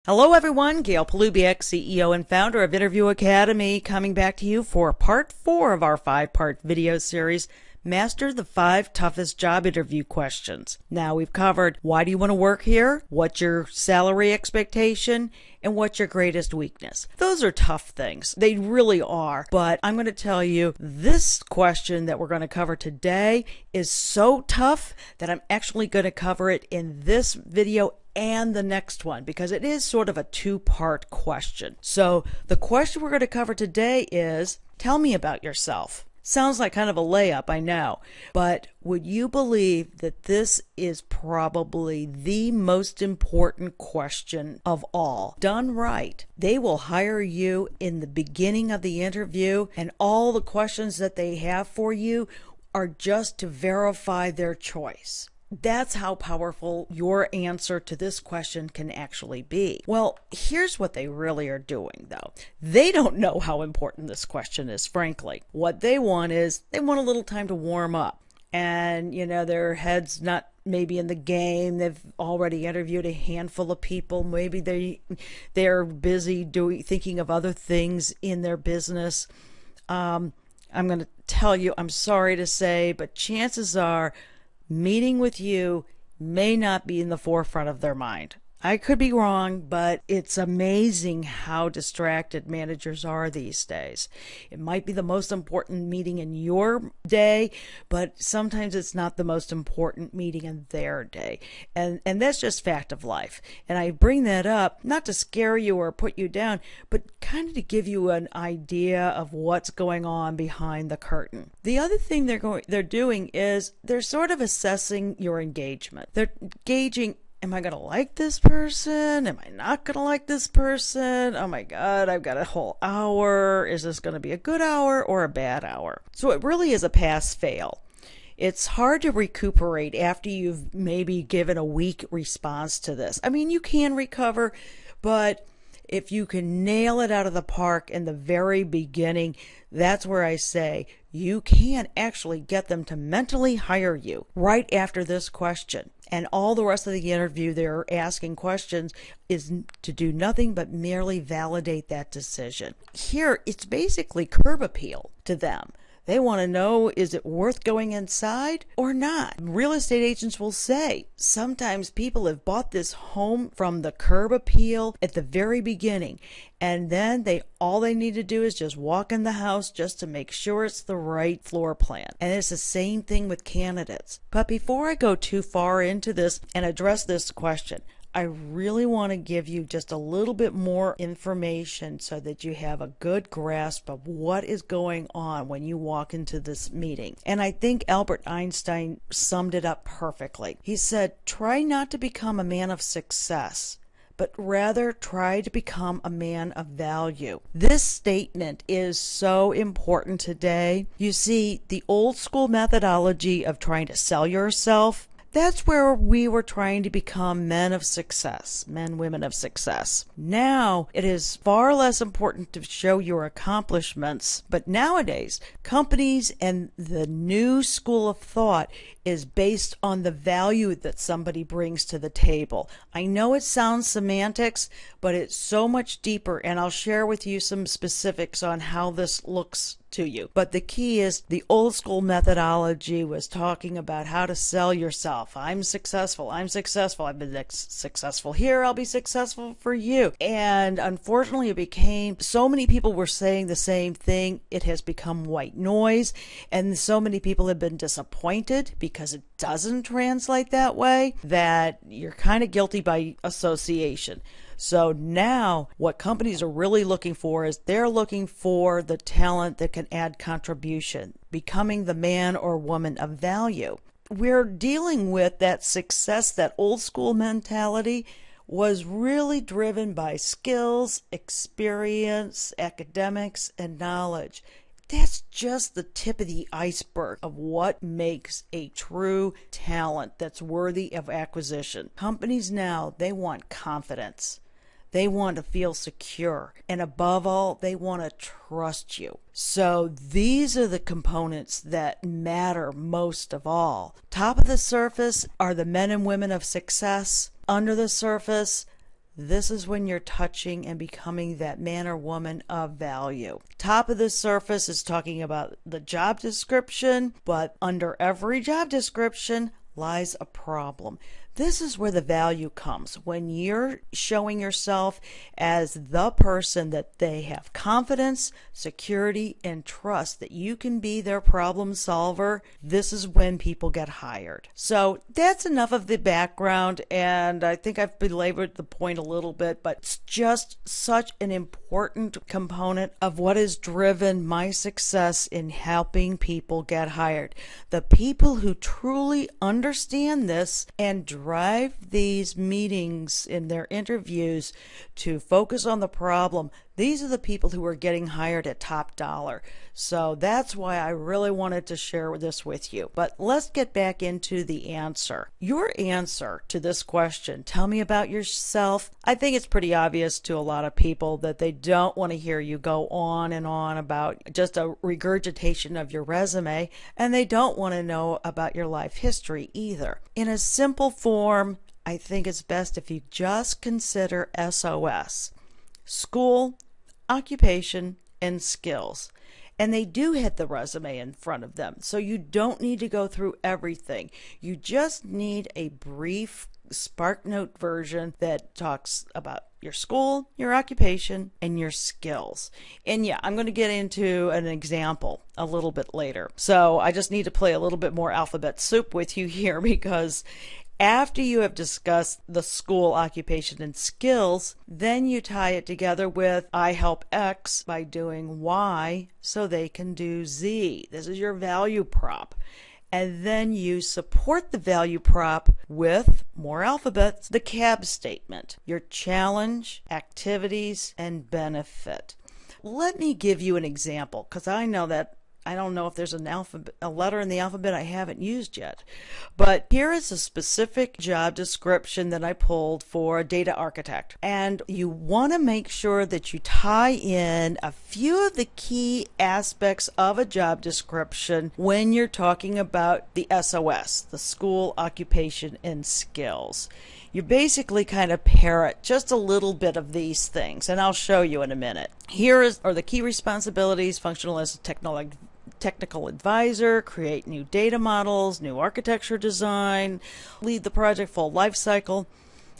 Hello, everyone. Gail Polubiec, CEO and founder of Interview Academy, coming back to you for part 4 of our 5-part video series, Master the 5 Toughest Job Interview Questions. Now, we've covered why do you want to work here, what's your salary expectation, and what's your greatest weakness. Those are tough things. They really are. But I'm going to tell you, this question that we're going to cover today is so tough that I'm actually going to cover it in this video and the next one, because it is sort of a 2-part question. So the question we're going to cover today is, tell me about yourself. Sounds like kind of a layup, I know, but would you believe that this is probably the most important question of all? Done right, they will hire you in the beginning of the interview, and all the questions that they have for you are just to verify their choice. That's how powerful your answer to this question can actually be. Well, here's what they really are doing, though. They don't know how important this question is, frankly. What they want is they want a little time to warm up. And, their head's not maybe in the game. They've already interviewed a handful of people. Maybe they're busy thinking of other things in their business. I'm going to tell you, I'm sorry to say, but chances are meeting with you may not be in the forefront of their mind. I could be wrong, but it's amazing how distracted managers are these days. It might be the most important meeting in your day, but sometimes it's not the most important meeting in their day. And that's just fact of life. And I bring that up not to scare you or put you down, but kind of to give you an idea of what's going on behind the curtain. The other thing they're doing is they're sort of assessing your engagement. They're gauging, am I going to like this person? Am I not going to like this person? Oh my God, I've got a whole hour. Is this going to be a good hour or a bad hour? So it really is a pass-fail. It's hard to recuperate after you've maybe given a weak response to this. I mean, you can recover, but if you can nail it out of the park in the very beginning, that's where I say you can actually get them to mentally hire you right after this question. And all the rest of the interview, they're asking questions is to do nothing but merely validate that decision. Here, it's basically curb appeal to them. They want to know, is it worth going inside or not? Real estate agents will say sometimes people have bought this home from the curb appeal at the very beginning, and then all they need to do is just walk in the house just to make sure it's the right floor plan. And it's the same thing with candidates. But before I go too far into this and address this question, I really want to give you just a little bit more information so that you have a good grasp of what is going on when you walk into this meeting. And I think Albert Einstein summed it up perfectly. He said, try not to become a man of success, but rather try to become a man of value. This statement is so important today. You see, the old school methodology of trying to sell yourself, that's where we were trying to become men of success, men, women of success. Now, it is far less important to show your accomplishments, but nowadays, companies and the new school of thought is based on the value that somebody brings to the table. I know it sounds semantics, but it's so much deeper, and I'll share with you some specifics on how this looks to you. But the key is the old school methodology was talking about how to sell yourself. I'm successful. I've been successful here. I'll be successful for you. And unfortunately, it became so many people were saying the same thing. It has become white noise. And so many people have been disappointed because it doesn't translate that way that you're kind of guilty by association. So now what companies are really looking for is they're looking for the talent that can add contribution, becoming the man or woman of value. We're dealing with that success, that old school mentality was really driven by skills, experience, academics, and knowledge. That's just the tip of the iceberg of what makes a true talent that's worthy of acquisition. Companies now, they want confidence. They want to feel secure. And above all, they want to trust you. So these are the components that matter most of all. Top of the surface are the men and women of success. Under the surface, this is when you're touching and becoming that man or woman of value. Top of the surface is talking about the job description, but under every job description lies a problem. This is where the value comes. When you're showing yourself as the person that they have confidence, security, and trust that you can be their problem solver, this is when people get hired. So that's enough of the background, and I think I've belabored the point a little bit, but it's just such an important component of what has driven my success in helping people get hired. The people who truly understand this and drive these meetings in their interviews to focus on the problem, these are the people who are getting hired at top dollar. So that's why I really wanted to share this with you. But let's get back into the answer. Your answer to this question, tell me about yourself. I think it's pretty obvious to a lot of people that they don't want to hear you go on and on about just a regurgitation of your resume, and they don't want to know about your life history either. In a simple form, I think it's best if you just consider SOS. School, occupation, and skills. And they do hit the resume in front of them. So you don't need to go through everything. You just need a brief SparkNote version that talks about your school, your occupation, and your skills. And yeah, I'm going to get into an example a little bit later. So I just need to play a little bit more alphabet soup with you here, because after you have discussed the school, occupation, and skills, then you tie it together with I help X by doing Y so they can do Z. This is your value prop. And then you support the value prop with more alphabets, the CAB statement, your challenge, activities, and benefit. Let me give you an example, because I know that I don't know if there's a letter in the alphabet I haven't used yet. But here is a specific job description that I pulled for a data architect. And you want to make sure that you tie in a few of the key aspects of a job description when you're talking about the SOS, the school, occupation, and skills. You basically kind of parrot just a little bit of these things, and I'll show you in a minute. Here are the key responsibilities: functional as a technical advisor, create new data models, new architecture design, lead the project full life cycle,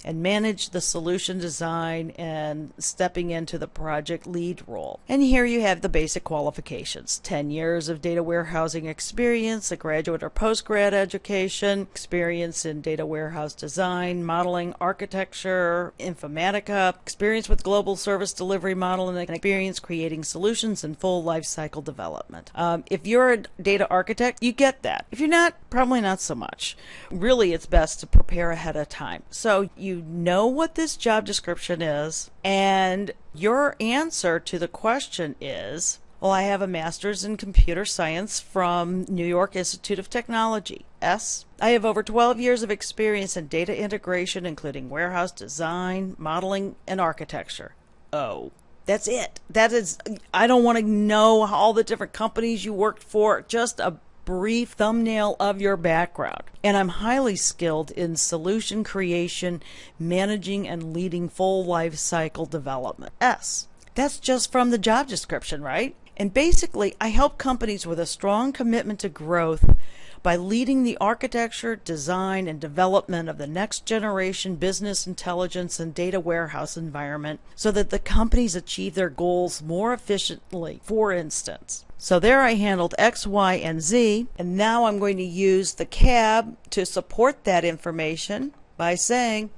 and manage the solution design and stepping into the project lead role. And here you have the basic qualifications: 10 years of data warehousing experience, a graduate or post-grad education, experience in data warehouse design, modeling, architecture, informatica, experience with global service delivery model, and experience creating solutions and full life cycle development. If you're a data architect, you get that. If you're not, probably not so much. Really, it's best to prepare ahead of time. So you know what this job description is, and your answer to the question is, well, I have a master's in computer science from New York Institute of Technology. S. I have over 12 years of experience in data integration, including warehouse design, modeling, and architecture. O. That's it. That is, I don't want to know all the different companies you worked for, just a brief thumbnail of your background. And I'm highly skilled in solution creation, managing, and leading full life cycle development. S. That's just from the job description, right? And basically, I help companies with a strong commitment to growth by leading the architecture, design, and development of the next generation business intelligence and data warehouse environment so that the companies achieve their goals more efficiently, for instance. So there I handled X, Y, and Z, and now I'm going to use the CAB to support that information by saying,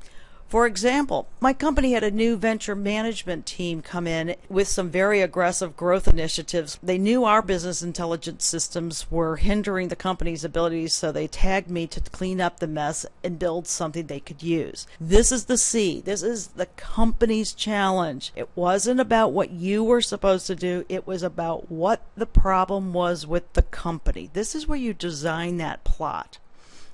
for example, my company had a new venture management team come in with some very aggressive growth initiatives. They knew our business intelligence systems were hindering the company's abilities, so they tagged me to clean up the mess and build something they could use. This is the C. This is the company's challenge. It wasn't about what you were supposed to do. It was about what the problem was with the company. This is where you design that plot.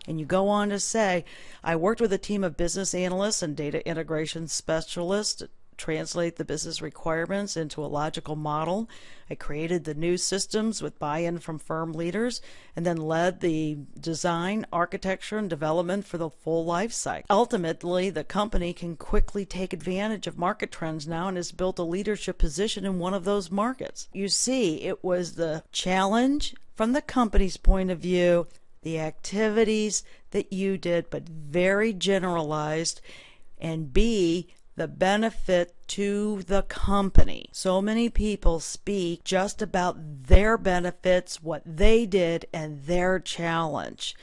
And you go on to say, I worked with a team of business analysts and data integration specialists translate the business requirements into a logical model. I created the new systems with buy-in from firm leaders, and then led the design, architecture, and development for the full life cycle. Ultimately, the company can quickly take advantage of market trends now and has built a leadership position in one of those markets. You see, it was the challenge from the company's point of view, the activities that you did, but very generalized, and B, the benefit to the company. So many people speak just about their benefits, what they did, and their challenge.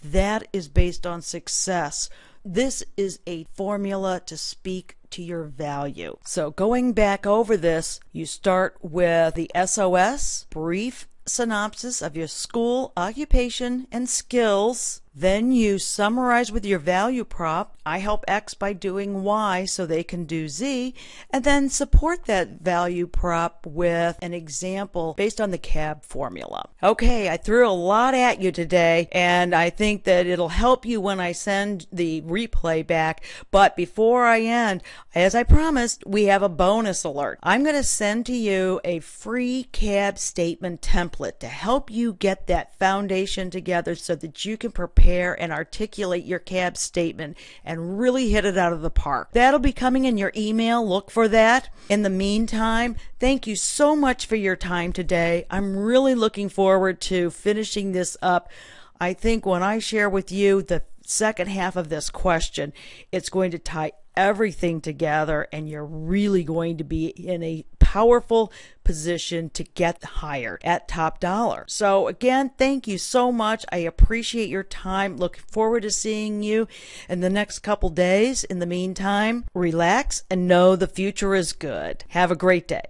That is based on success. This is a formula to speak to your value. So going back over this, you start with the SOS, brief synopsis of your school, occupation, and skills. Then you summarize with your value prop. I help X by doing Y so they can do Z, and then support that value prop with an example based on the CAB formula. Okay, I threw a lot at you today, and I think that it'll help you when I send the replay back. But before I end, as I promised, we have a bonus alert. I'm going to send to you a free CAB statement template to help you get that foundation together so that you can prepare and articulate your CAB statement and really hit it out of the park. That'll be coming in your email. Look for that. In the meantime, thank you so much for your time today. I'm really looking forward to finishing this up. I think when I share with you the second half of this question, it's going to tie everything together, and you're really going to be in a powerful position to get hired at top dollar. So again, thank you so much. I appreciate your time. Looking forward to seeing you in the next couple days. In the meantime, relax and know the future is good. Have a great day.